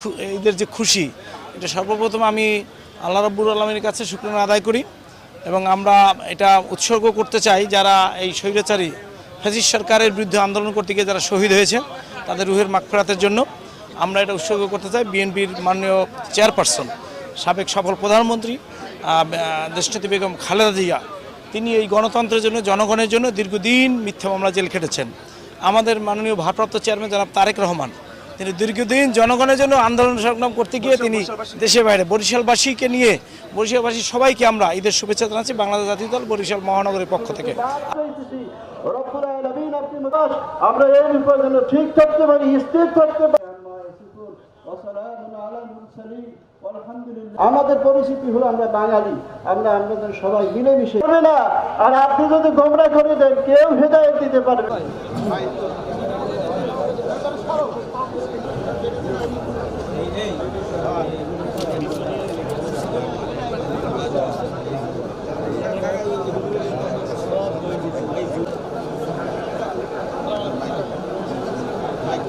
ঈদের যে খুশি, এটা সর্বপ্রথম আমি আল্লাহ রাব্বুল আলামিনের কাছে শুকরানা আদায় করি এবং আমরা এটা উৎসর্গ করতে চাই যারা এই স্বৈরাচারী ফ্যাসিস্ট সরকারের বিরুদ্ধে আন্দোলন করতে গিয়ে যারা শহীদ হয়েছে তাদের রুহের মাগফিরাতের জন্য আমরা এটা উৎসর্গ করতে চাই। বিএনপির মাননীয় চেয়ারপারসন, সাবেক সফল প্রধানমন্ত্রী দেশনেত্রী বেগম খালেদা জিয়া, তিনি এই গণতন্ত্রের জন্য, জনগণের জন্য দীর্ঘদিন মিথ্যা মামলা জেল খেটেছেন। আমাদের মাননীয় ভারপ্রাপ্ত চেয়ারম্যান জনাব তারেক রহমান, তিনি দীর্ঘদিন জনগণের জন্য আন্দোলন সংগ্রাম করতে গিয়ে তিনি দেশে বাইরে বরিশালবাসীকে নিয়ে, বরিশালবাসী সবাইকে আমরা ঈদের শুভেচ্ছা জানাচ্ছি বাংলাদেশ জাতীয় দল বরিশাল মহানগরের পক্ষ থেকে। আমরা এই বিপদের ঠিক থাকতে পারি, স্থির থাকতে পারি। আমাদের পরিস্থিতি হলো আমরা বাঙালি, আমরা আমাদের সবাই মিলেমিশে না। আর আপনি যদি গোমরা করে দেন, কেউ হেদায়েত দিতে পারবে না।